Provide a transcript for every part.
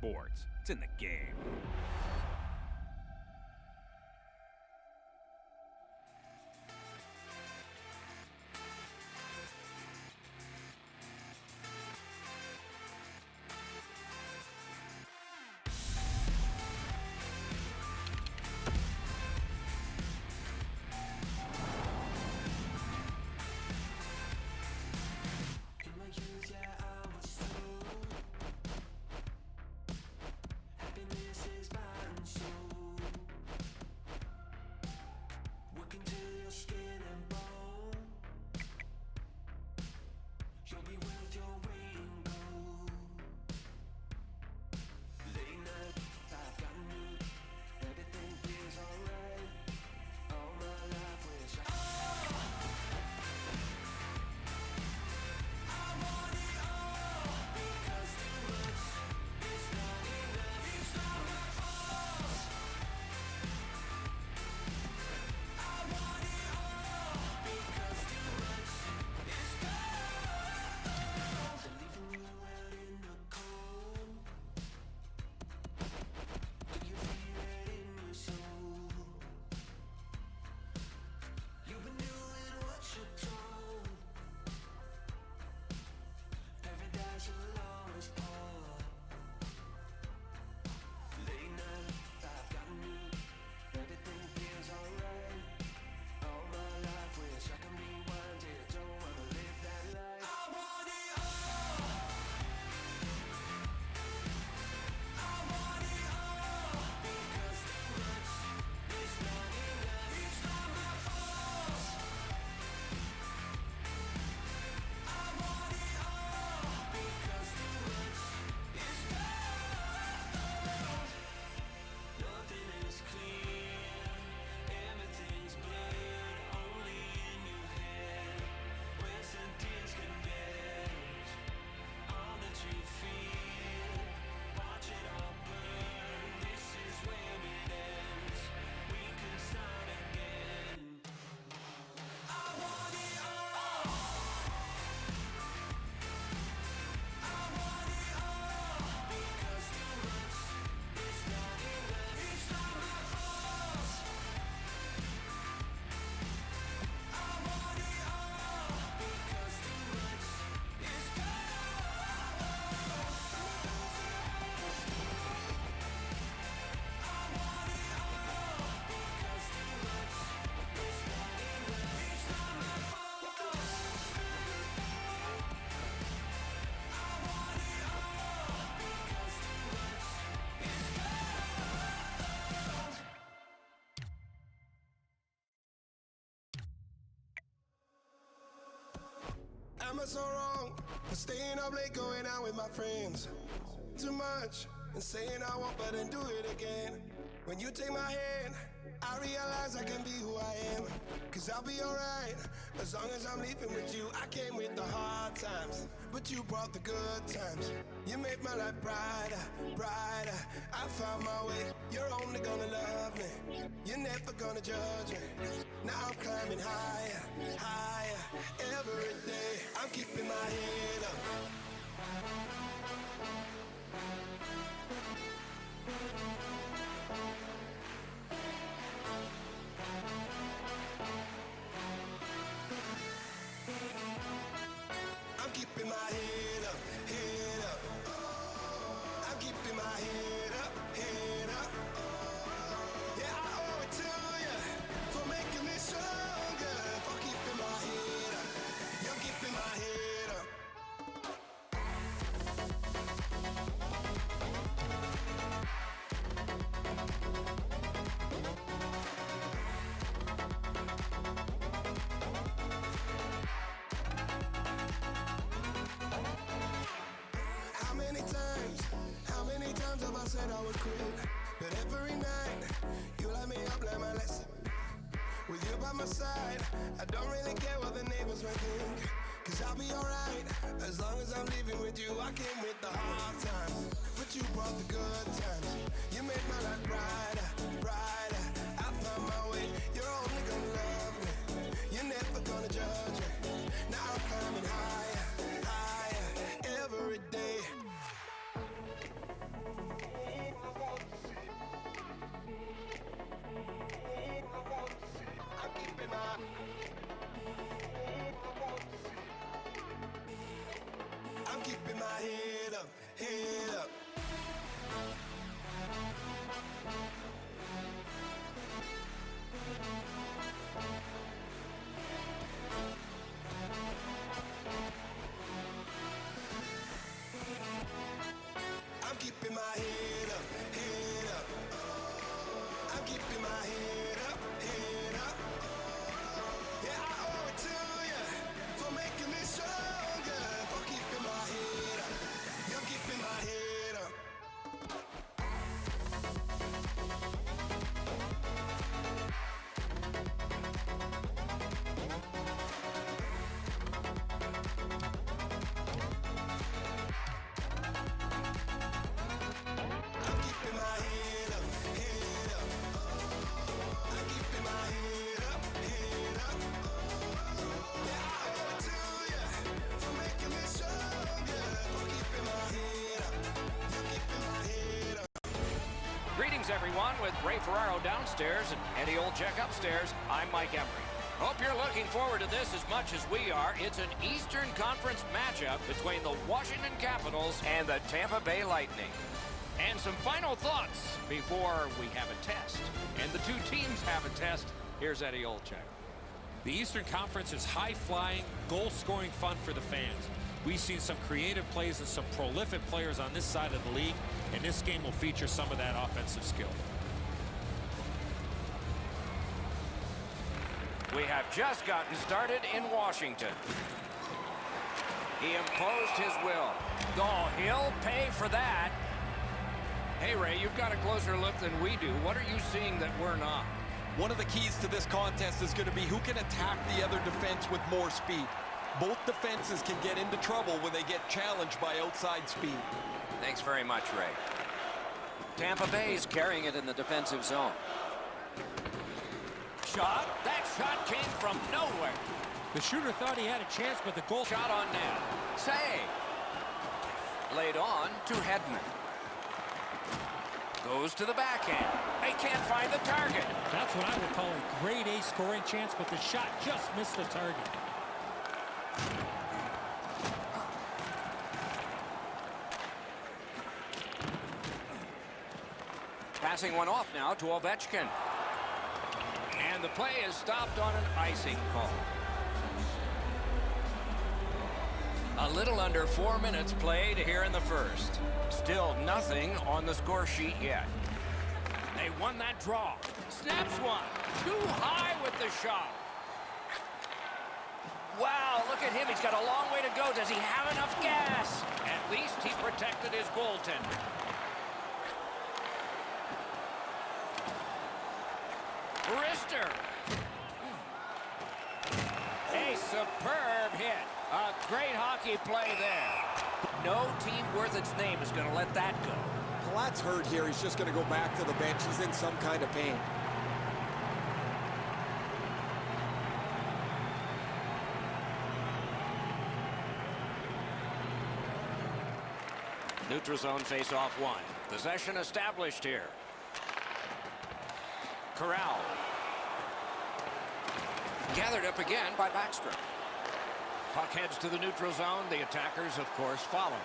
sports. It's in the game. Am I so wrong for staying up late, going out with my friends? Too much and saying I won't, but then do it again. When you take my hand, I realize I can be who I am. Cause I'll be alright as long as I'm leaving with you. I came with the hard times, but you brought the good times. You made my life brighter, brighter. I found my way, you're only gonna love me. You're never gonna judge me. Now I'm climbing higher, higher. Every day I'm keeping my head up. I'm keeping my head up, head up. I'm keeping my head up, head up. Yeah, I owe it to you for making me stronger, for keeping my head up. You're keeping my head up. How many times have I said I would quit? But every night, you light me up like my lesson. With you by my side, I don't really care what the neighbors might think. Cause I'll be alright, as long as I'm leaving with you. I came with the hard times, but you brought the good times. You made my life brighter, brighter. I found my way, you're only gonna love me. You're never gonna judge me. Now I'm climbing higher, higher, every day. keeping my head up, head up. I'm keeping my head up, head up. Yeah, I owe it to you for making me stronger, for keeping my head up. You're keeping my head up. Greetings, everyone, with Ray Ferraro downstairs and Eddie Olczyk upstairs. I'm Mike Emery. Hope you're looking forward to this as much as we are. It's an Eastern Conference matchup between the Washington Capitals and the Tampa Bay Lightning. And some final thoughts before we have a test. And the two teams have a test. Here's Eddie Olczyk. The Eastern Conference is high-flying, goal-scoring fun for the fans. We've seen some creative plays and some prolific players on this side of the league, and this game will feature some of that offensive skill. We have just gotten started in Washington. He imposed his will. Oh, he'll pay for that. Hey, Ray, you've got a closer look than we do. What are you seeing that we're not? One of the keys to this contest is going to be who can attack the other defense with more speed. Both defenses can get into trouble when they get challenged by outside speed. Thanks very much, Ray. Tampa Bay's carrying it in the defensive zone. Shot. That shot came from nowhere. The shooter thought he had a chance, but the goal Shot on net. Save. Laid on to Hedman. Goes to the backhand. They can't find the target. That's what I would call a grade A scoring chance, but the shot just missed the target. Passing one off now to Ovechkin. And the play is stopped on an icing call. A little under 4 minutes played here in the first. Still nothing on the score sheet yet. They won that draw. Snaps one. Too high with the shot. Wow, look at him. He's got a long way to go. Does he have enough gas? At least he protected his goaltender. Wrister. A superb hit. A great hockey play there. No team worth its name is going to let that go. Palat's hurt here. He's just going to go back to the bench. He's in some kind of pain. Neutral zone face-off one. Possession established here. Corral. Gathered up again by Backstrom. Puck heads to the neutral zone. The attackers, of course, follow.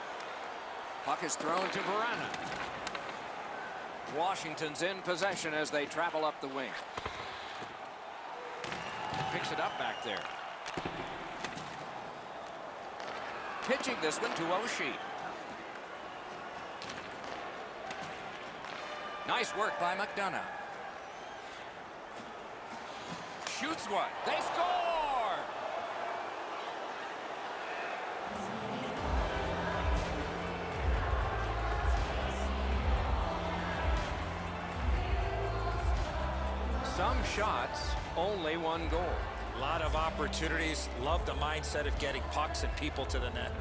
Puck is thrown to Verana. Washington's in possession as they travel up the wing. Picks it up back there. Pitching this one to Oshie. Nice work by McDonough. Shoots one. They score! Some shots, only one goal. A lot of opportunities. Love the mindset of getting pucks and people to the net.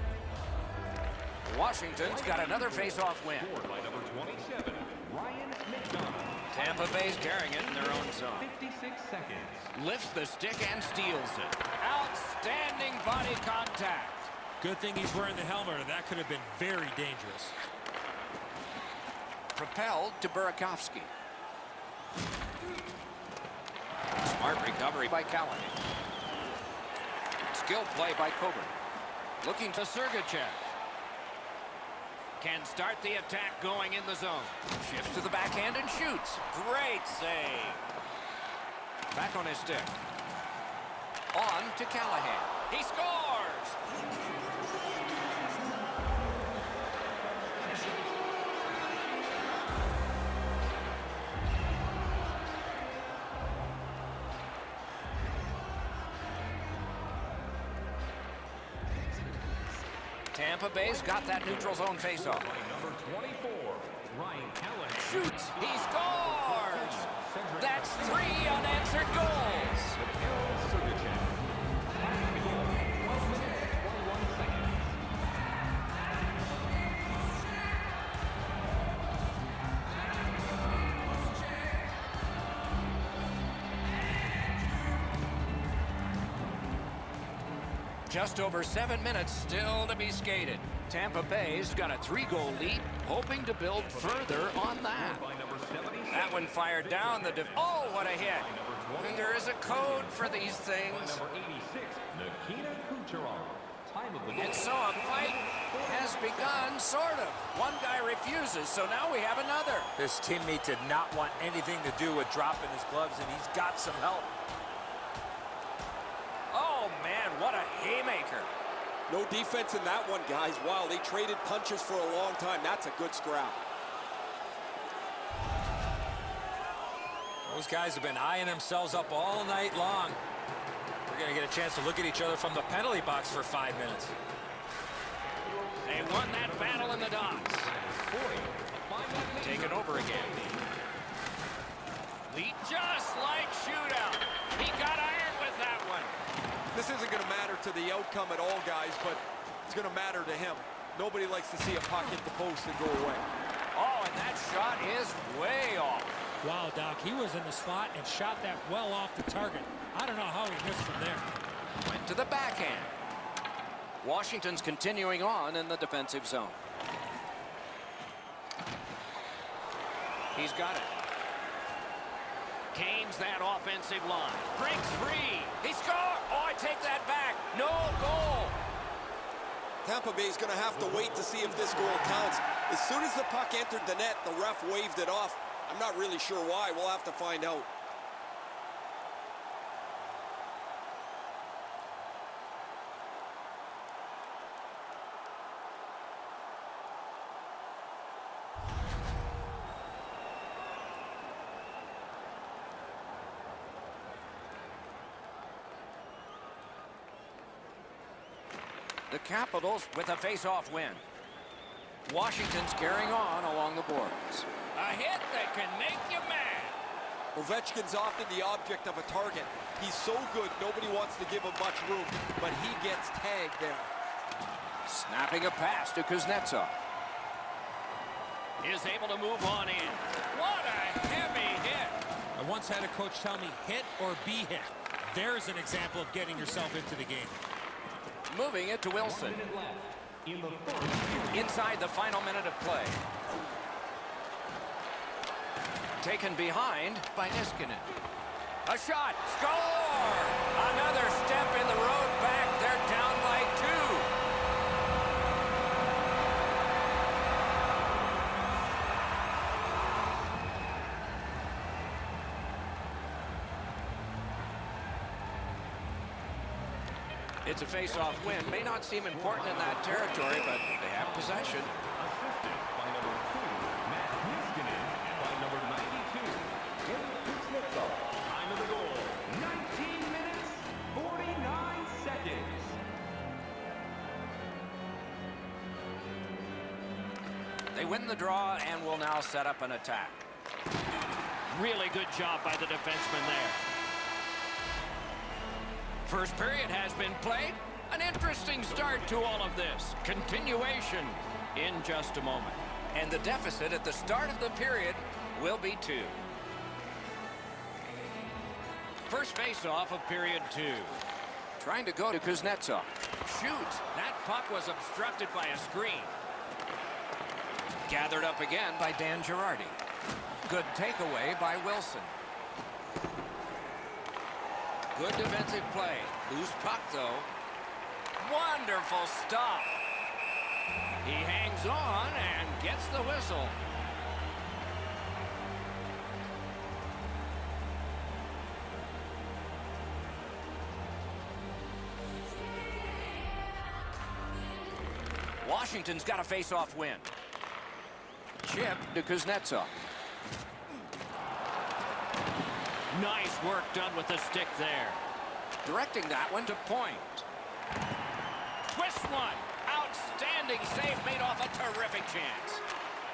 Washington's got another face-off win. By number 27, Ryan McDonough. Tampa Bay's carrying it in their own zone. 56 seconds. Lifts the stick and steals it. Outstanding body contact. Good thing he's wearing the helmet, or that could have been very dangerous. Propelled to Burakovsky. Smart recovery by Callahan. Skill play by Coburn. Looking to Sergachev. Can start the attack going in the zone. Shifts to the backhand and shoots. Great save. Back on his stick. On to Callahan. He scores! Tampa Bay's got that neutral zone faceoff. Number 24, Ryan Callen. Shoots. He scores. That's 3 unanswered goals. Just over 7 minutes still to be skated. Tampa Bay's got a 3-goal lead, hoping to build further on that. That one fired down the oh, what a hit. And there is a code for these things. And so a fight has begun, sort of. One guy refuses, so now we have another. His teammate did not want anything to do with dropping his gloves, and he's got some help. Oh, man, what a haymaker. No defense in that one, guys. Wow, they traded punches for a long time. That's a good scrap. Those guys have been eyeing themselves up all night long. We're going to get a chance to look at each other from the penalty box for 5 minutes. They won that battle in the docks. Take it over again. Lee, just like shootout. He got iron with that one. This isn't going to matter to the outcome at all, guys, but it's going to matter to him. Nobody likes to see a puck hit the post and go away. Oh, and that shot is way off. Wow, Doc, he was in the slot and shot that well off the target. I don't know how he missed from there. Went to the backhand. Washington's continuing on in the defensive zone. He's got it. Kane's that offensive line. Breaks free. He scored. Oh, I take that back. No goal. Tampa Bay's going to have to wait to see if this goal counts. As soon as the puck entered the net, the ref waved it off. I'm not really sure why. We'll have to find out. The Capitals with a face-off win. Washington's carrying on along the boards. A hit that can make you mad. Ovechkin's often the object of a target. He's so good, nobody wants to give him much room, but he gets tagged there. Snapping a pass to Kuznetsov. Is able to move on in. What a heavy hit. I once had a coach tell me, hit or be hit. There's an example of getting yourself into the game. Moving it to Wilson. Inside the final minute of play. Taken behind by Niskanen. A shot. Score! Another step in the road back. They're down by 2. It's a face-off win. May not seem important in that territory, but they have possession. Assisted by number 2, Matt Niskanen, and by number 92, Tim Kuznetsov. Time of the goal, 19 minutes, 49 seconds. They win the draw and will now set up an attack. Really good job by the defenseman there. First period has been played. An interesting start to all of this. Continuation in just a moment. And the deficit at the start of the period will be 2. First face-off of period 2. Trying to go to Kuznetsov. Shoots. That puck was obstructed by a screen. Gathered up again by Dan Girardi. Good takeaway by Wilson. Good defensive play. Loose puck, though. Wonderful stop. He hangs on and gets the whistle. Washington's got a face-off win. Chip to Kuznetsov. Nice work done with the stick there. Directing that one to point. Twist one. Outstanding. outstanding save made off a terrific chance.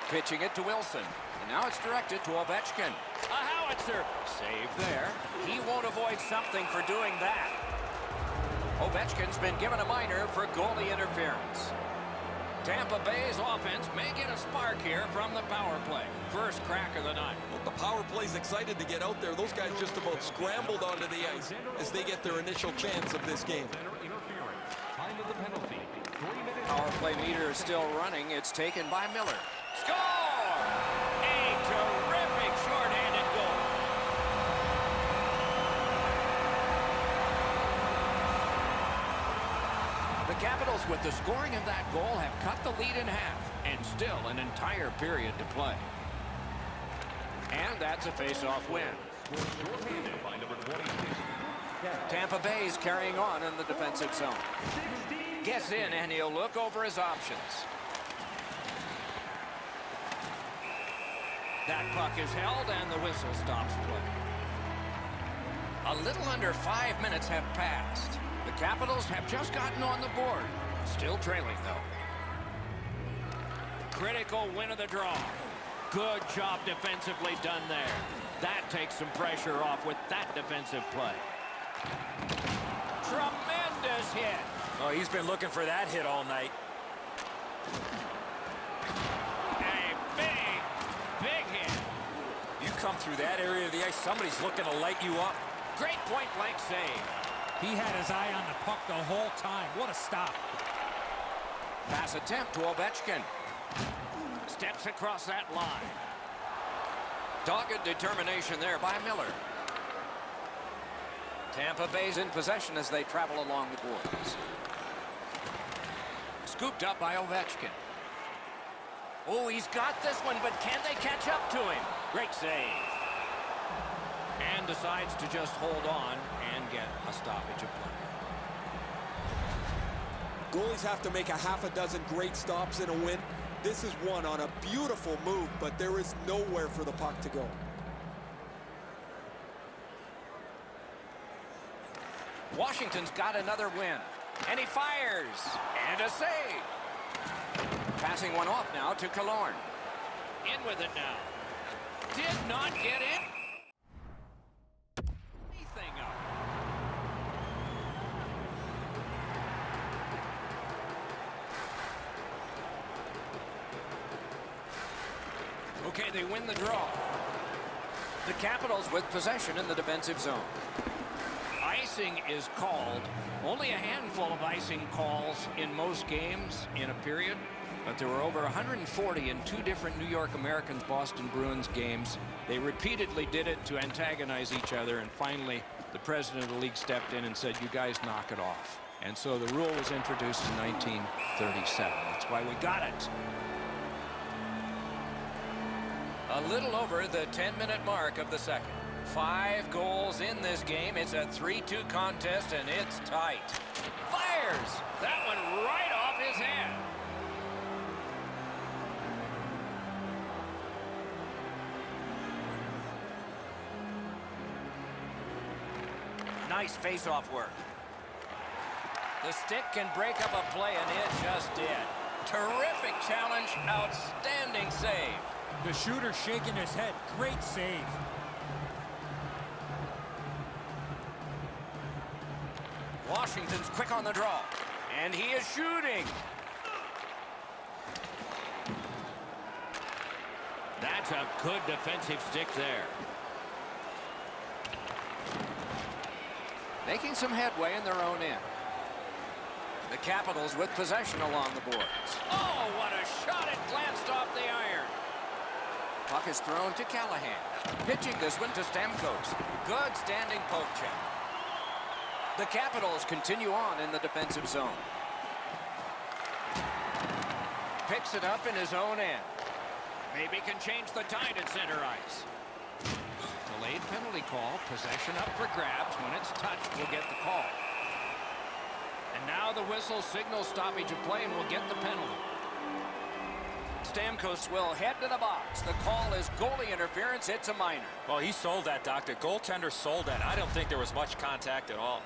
Pitching it to Wilson. And now it's directed to Ovechkin. A howitzer. Save there. He won't avoid something for doing that. Ovechkin's been given a minor for goalie interference. Tampa Bay's offense may get a spark here from the power play. First crack of the night. Well, the power play's excited to get out there. Those guys just about scrambled onto the ice as they get their initial chance of this game. Time of the penalty. 3 minutes. Power play meter is still running. It's taken by Miller. Score! A terrific shorthanded goal. The Capitals, with the scoring of that goal, have cut the lead in half, and still an entire period to play. And that's a face-off win. Shorthanded by number 26. Tampa Bay's carrying on in the defensive zone. Gets in, and he'll look over his options. That puck is held, and the whistle stops play. A little under 5 minutes have passed. The Capitals have just gotten on the board. Still trailing, though. Critical win of the draw. Good job defensively done there. That takes some pressure off with that defensive play. Tremendous hit. Oh, he's been looking for that hit all night. A big hit. You come through that area of the ice, somebody's looking to light you up. Great point-blank save. He had his eye on the puck the whole time. What a stop. Pass attempt to Ovechkin. Steps across that line. Dogged determination there by Miller. Tampa Bay's in possession as they travel along the boards. Scooped up by Ovechkin. Oh, he's got this one, but can they catch up to him? Great save. And decides to just hold on and get a stoppage of play. Goalies have to make a half a dozen great stops in a win. This is one on a beautiful move, but there is nowhere for the puck to go. Washington's got another win. And he fires. And a save. Passing one off now to Killorn. In with it now. Did not get in. Anything up. Okay, they win the draw. The Capitals with possession in the defensive zone. Icing is called. Only a handful of icing calls in most games in a period, but there were over 140 in two different New York Americans Boston Bruins games. They repeatedly did it to antagonize each other, and finally the president of the league stepped in and said, you guys knock it off. And so the rule was introduced in 1937. That's why we got it. A little over the 10-minute mark of the second. 5 goals in this game. It's a 3-2 contest, and it's tight. Fires! That one right off his hand. Nice face-off work. The stick can break up a play, and it just did. Terrific challenge, outstanding save. The shooter shaking his head. Great save. Washington's quick on the draw, and he is shooting. That's a good defensive stick there. Making some headway in their own end. The Capitals with possession along the boards. Oh, what a shot! It glanced off the iron. Puck is thrown to Callahan. Pitching this one to Stamkos. Good standing poke check. The Capitals continue on in the defensive zone. Picks it up in his own end. Maybe can change the tide at center ice. Delayed penalty call. Possession up for grabs. When it's touched, we'll get the call. And now the whistle signals stoppage of play, and we'll get the penalty. Stamkos will head to the box. The call is goalie interference. It's a minor. Well, he sold that, Doctor. Goaltender sold that. I don't think there was much contact at all.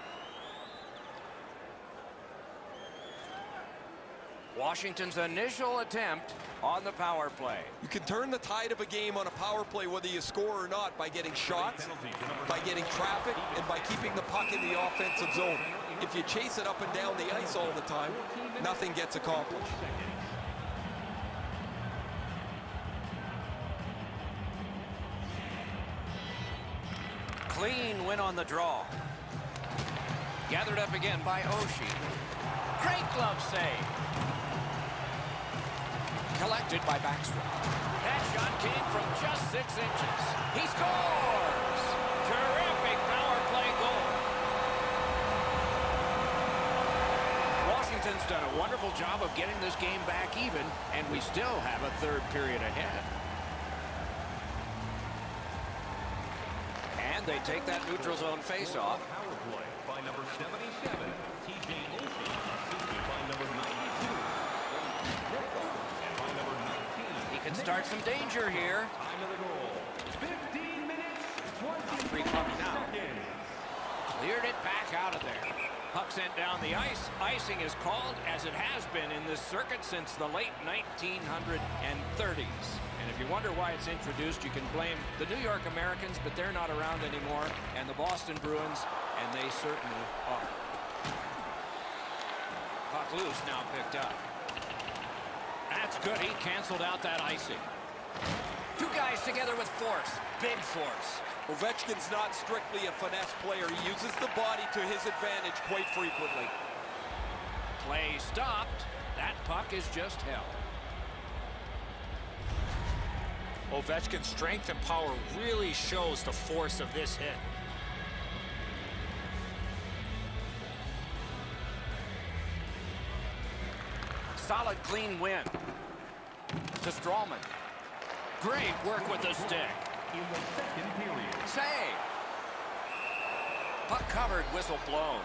Washington's initial attempt on the power play. You can turn the tide of a game on a power play whether you score or not by getting shots, by getting traffic, and by keeping the puck in the offensive zone. If you chase it up and down the ice all the time, nothing gets accomplished. Clean win on the draw. Gathered up again by Oshie. Great glove save. Collected by Backstrom. That shot came from just 6 inches. He scores! Terrific power play goal. Washington's done a wonderful job of getting this game back even, and we still have a third period ahead. And they take that neutral zone face-off. Power play by number 77, TJ Oshie, assisted by number 92. And by number 19. He can start some danger here. Time of the goal, 15 minutes, 3 24 puck now. seconds. Cleared it back out of there. Puck sent down the ice. Icing is called, as it has been in this circuit since the late 1930s. And if you wonder why it's introduced, you can blame the New York Americans, but they're not around anymore, and the Boston Bruins, and they certainly are. Puck loose, now picked up. That's good. He canceled out that icing. 2 guys together with force. Big force. Ovechkin's not strictly a finesse player. He uses the body to his advantage quite frequently. Play stopped. That puck is just held. Ovechkin's strength and power really shows the force of this hit. Solid, clean win. To Strawman. Great work with the stick. In the second period. Save. Puck covered, whistle blown.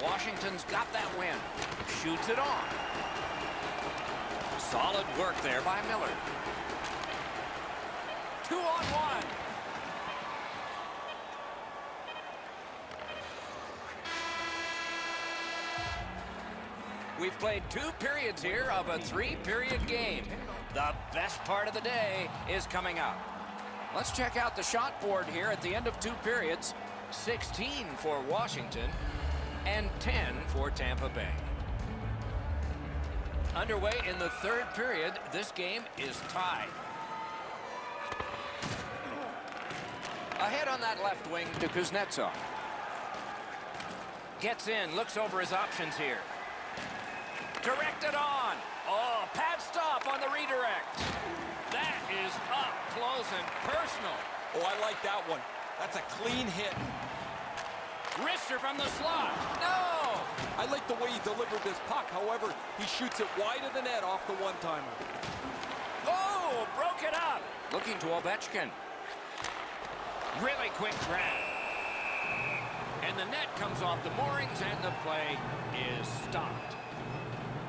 Washington's got that win. Shoots it on. Solid work there by Miller. 2-on-1. We've played 2 periods here of a 3-period game. The best part of the day is coming up. Let's check out the shot board here at the end of 2 periods. 16 for Washington and 10 for Tampa Bay. Underway in the 3rd period, this game is tied. Ahead on that left wing to Kuznetsov. Gets in, looks over his options here. Directed on. Oh, pad stop on the redirect. That is up close and personal. Oh, I like that one. That's a clean hit. Wrister from the slot. No! I like the way he delivered this puck. However, he shoots it wide of the net off the one-timer. Oh, broke it up. Looking to Ovechkin. Really quick grab. And the net comes off the moorings and the play is stopped.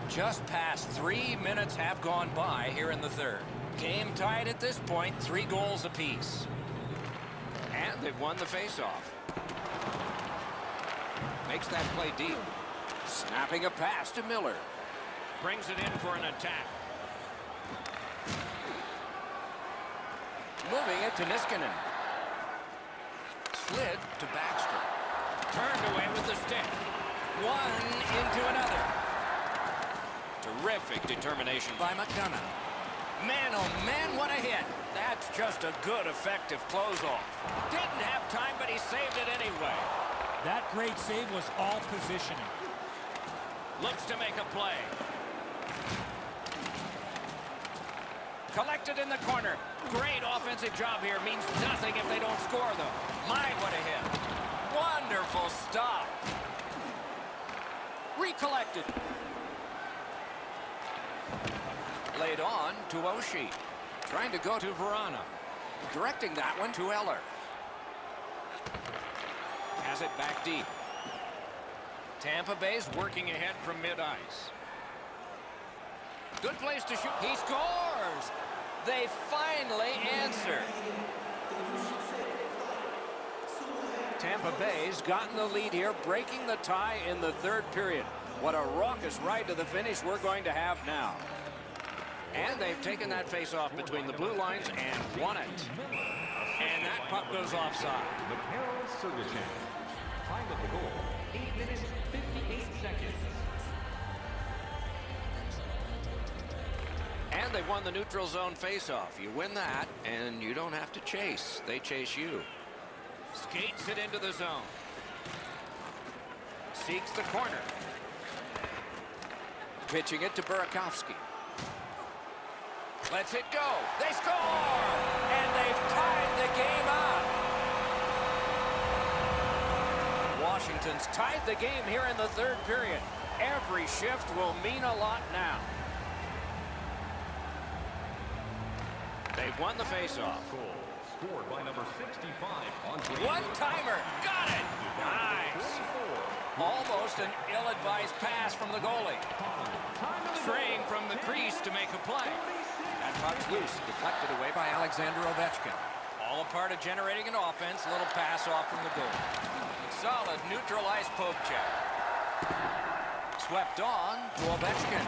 Just past 3 minutes have gone by here in the 3rd. Game tied at this point, 3 goals apiece. And they've won the faceoff. Makes that play deep. Snapping a pass to Miller. Brings it in for an attack. Moving it to Niskanen. Slid to Backstrom. Turned away with the stick. One into another. Terrific determination by McDonough. Man, oh man, what a hit. That's just a good, effective close-off. Didn't have time, but he saved it anyway. That great save was all positioning. Looks to make a play. Collected in the corner. Great offensive job here. Means nothing if they don't score, though. My, what a hit. Wonderful stop. Recollected. Laid on to Oshie. Trying to go to Verano. Directing that one to Eller. Has it back deep. Tampa Bay's working ahead from mid-ice. Good place to shoot. He scores! They finally answer. Tampa Bay's gotten the lead here, breaking the tie in the third period. What a raucous ride to the finish we're going to have now. And they've taken that face-off between the blue lines and won it. And that puck goes offside. Time at the goal, 8 minutes, 58 seconds. And they won the neutral zone face-off. You win that, and you don't have to chase. They chase you. Skates it into the zone. Seeks the corner. Pitching it to Burakovsky. Lets it go. They score! And they've tied the game up. Washington's tied the game here in the third period. Every shift will mean a lot now. They've won the faceoff. Scored by number 65. One-timer. Got it. Nice. Almost an ill-advised pass from the goalie. Straying from the crease to make a play. That puck's loose. Deflected away by Alexander Ovechkin. All a part of generating an offense. A little pass off from the goal. Solid neutralized poke check. Swept on to Ovechkin.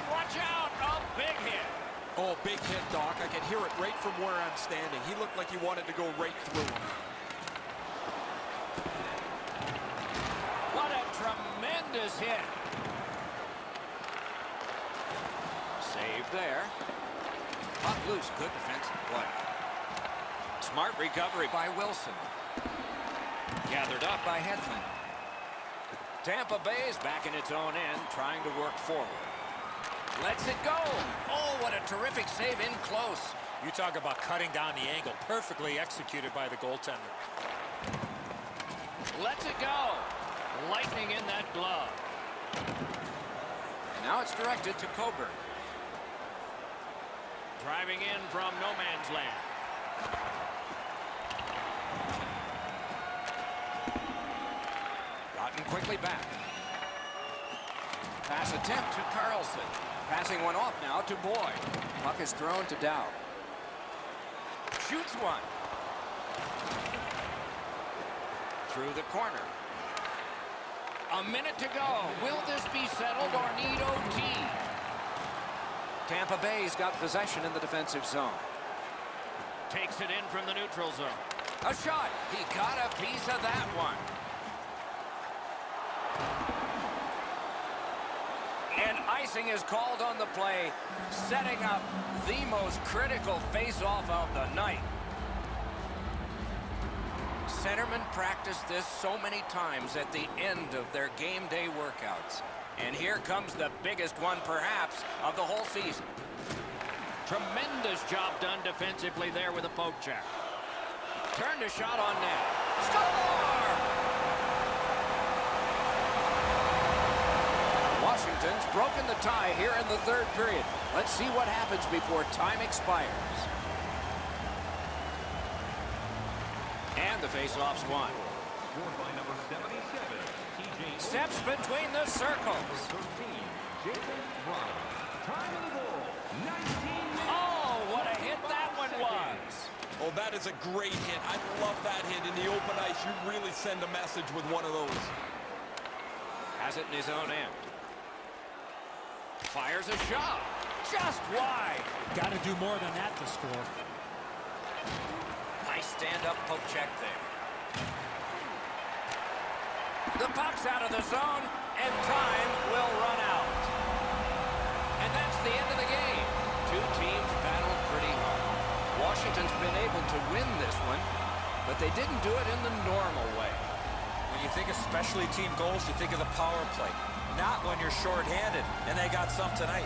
Watch out. A big hit. Oh, big hit, Doc. I can hear it right from where I'm standing. He looked like he wanted to go right through him. What a tremendous hit. Save there. Puck loose. Good defensive play. Smart recovery by Wilson. Gathered up by Hedman. Tampa Bay's back in its own end, trying to work forward. Lets it go. Oh, what a terrific save in close. You talk about cutting down the angle. Perfectly executed by the goaltender. Lets it go. Lightning in that glove. And now it's directed to Coburn. Driving in from no man's land. Gotten quickly back. Pass attempt to Carlson. Passing one off now to Boyd. Puck is thrown to Dow. Shoots one. Through the corner. A minute to go. Will this be settled or need OT? Tampa Bay's got possession in the defensive zone. Takes it in from the neutral zone. A shot. He got a piece of that one. And icing is called on the play, setting up the most critical face-off of the night. Centermen practice this so many times at the end of their game day workouts. And here comes the biggest one, perhaps, of the whole season. Tremendous job done defensively there with a poke check. Turned a shot on net. Score! Washington's broken the tie here in the third period. Let's see what happens before time expires. And the faceoff's won. Steps between the circles. Oh, what a hit that one was. Oh, that is a great hit. I love that hit in the open ice. You really send a message with one of those. Has it in his own end. Fires a shot. Just wide. Got to do more than that to score. Nice stand-up poke check there. The puck's out of the zone, and time will run out. And that's the end of the game. Two teams battled pretty hard. Washington's been able to win this one, but they didn't do it in the normal way. When you think of specialty team goals, you think of the power play. Not when you're shorthanded, and they got some tonight.